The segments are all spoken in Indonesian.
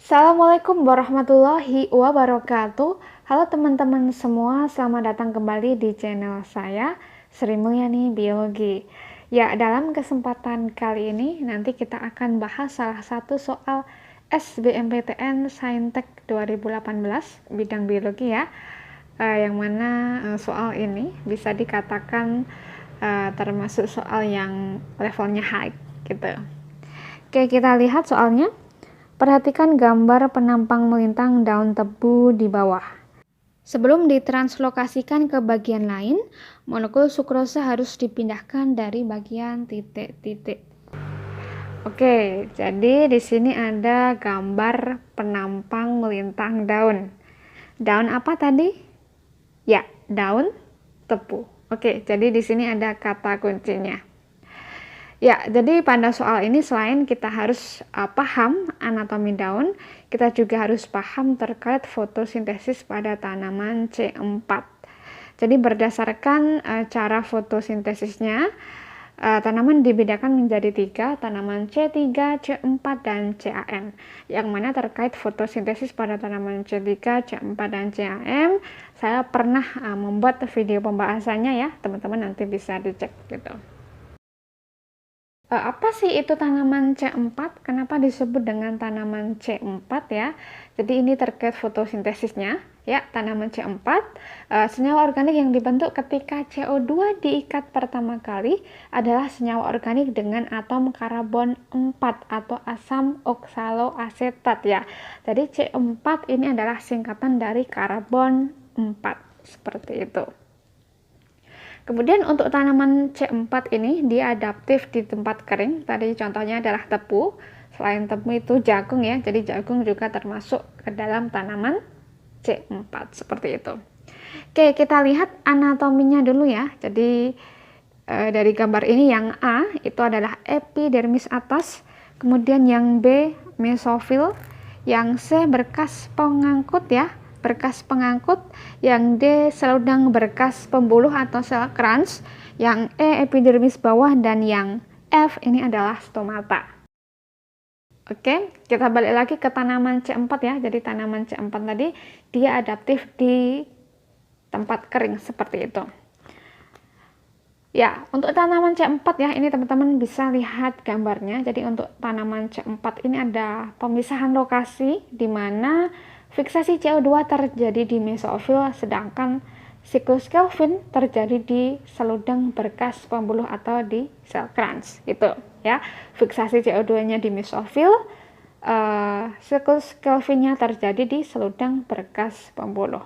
Assalamualaikum warahmatullahi wabarakatuh. Halo teman-teman semua, selamat datang kembali di channel saya, Sri Mulyani Biologi. Ya, dalam kesempatan kali ini nanti kita akan bahas salah satu soal SBMPTN Saintek 2018 bidang biologi ya. Yang mana soal ini bisa dikatakan termasuk soal yang levelnya high gitu. Oke, kita lihat soalnya. Perhatikan gambar penampang melintang daun tebu di bawah. Sebelum ditranslokasikan ke bagian lain, molekul sukrosa harus dipindahkan dari bagian titik-titik. Oke, jadi di sini ada gambar penampang melintang daun. Daun apa tadi? Ya, daun tebu. Oke, jadi di sini ada kata kuncinya. Ya, jadi pada soal ini selain kita harus paham anatomi daun, kita juga harus paham terkait fotosintesis pada tanaman C4. Jadi berdasarkan cara fotosintesisnya, tanaman dibedakan menjadi 3, tanaman C3, C4, dan CAM. Yang mana terkait fotosintesis pada tanaman C3, C4, dan CAM, saya pernah membuat video pembahasannya ya, teman-teman nanti bisa dicek gitu. Apa sih itu tanaman C4? Kenapa disebut dengan tanaman C4 ya? Jadi ini terkait fotosintesisnya ya, tanaman C4. Senyawa organik yang dibentuk ketika CO2 diikat pertama kali adalah senyawa organik dengan atom karbon 4 atau asam oksaloasetat ya. Jadi C4 ini adalah singkatan dari karbon 4 seperti itu. Kemudian untuk tanaman C4 ini dia adaptif di tempat kering. Tadi contohnya adalah tebu. Selain tebu itu jagung ya. Jadi jagung juga termasuk ke dalam tanaman C4 seperti itu. Oke, kita lihat anatominya dulu ya. Jadi dari gambar ini yang A itu adalah epidermis atas, kemudian yang B mesofil, yang C berkas pengangkut ya. Berkas pengangkut, yang D seludang berkas pembuluh atau sel Kranz, yang E epidermis bawah, dan yang F ini adalah stomata. Oke, kita balik lagi ke tanaman C4 ya. Jadi tanaman C4 tadi dia adaptif di tempat kering seperti itu. Ya, untuk tanaman C4 ya, ini teman-teman bisa lihat gambarnya. Jadi untuk tanaman C4 ini ada pemisahan lokasi di mana fiksasi CO2 terjadi di mesofil, sedangkan siklus Kelvin terjadi di seludang berkas pembuluh atau di sel Kranz. Itu ya, fiksasi CO2-nya di mesofil, siklus Kelvinnya terjadi di seludang berkas pembuluh.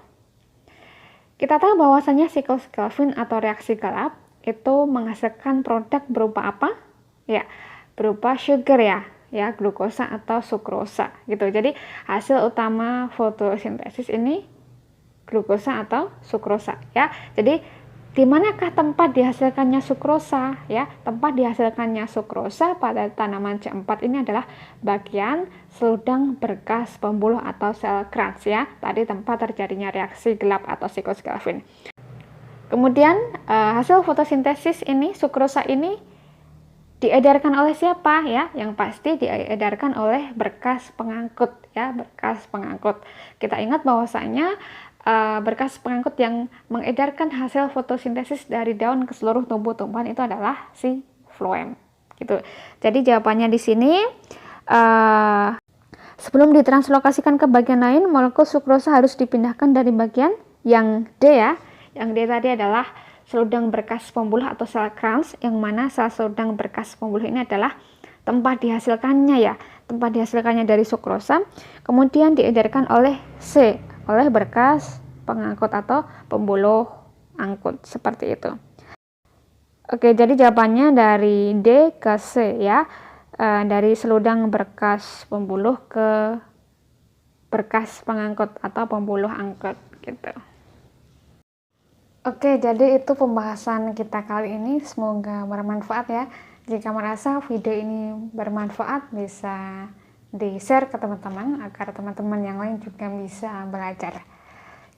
Kita tahu bahwasanya siklus Kelvin atau reaksi gelap itu menghasilkan produk berupa apa? Ya, berupa sugar ya, glukosa atau sukrosa gitu. Jadi hasil utama fotosintesis ini glukosa atau sukrosa ya. Jadi di manakah tempat dihasilkannya sukrosa ya? Tempat dihasilkannya sukrosa pada tanaman C4 ini adalah bagian seludang berkas pembuluh atau sel Kranz ya. Tadi tempat terjadinya reaksi gelap atau siklus Kelvin. Kemudian hasil fotosintesis ini, sukrosa ini diedarkan oleh siapa ya? Yang pasti diedarkan oleh berkas pengangkut ya, berkas pengangkut. Kita ingat bahwasanya berkas pengangkut yang mengedarkan hasil fotosintesis dari daun ke seluruh tumbuh-tumbuhan itu adalah si floem gitu. Jadi jawabannya di sini sebelum ditranslokasikan ke bagian lain, molekul sukrosa harus dipindahkan dari bagian yang D ya. Yang D tadi adalah seludang berkas pembuluh atau sel Kranz, yang mana sel seludang berkas pembuluh ini adalah tempat dihasilkannya ya, tempat dihasilkannya dari sukrosa, kemudian diedarkan oleh C, oleh berkas pengangkut atau pembuluh angkut seperti itu. Oke, jadi jawabannya dari D ke C ya, dari seludang berkas pembuluh ke berkas pengangkut atau pembuluh angkut gitu. Oke, jadi itu pembahasan kita kali ini. Semoga bermanfaat ya. Jika merasa video ini bermanfaat, bisa di-share ke teman-teman agar teman-teman yang lain juga bisa belajar.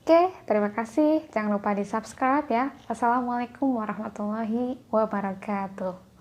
Oke, terima kasih. Jangan lupa di-subscribe ya. Wassalamualaikum warahmatullahi wabarakatuh.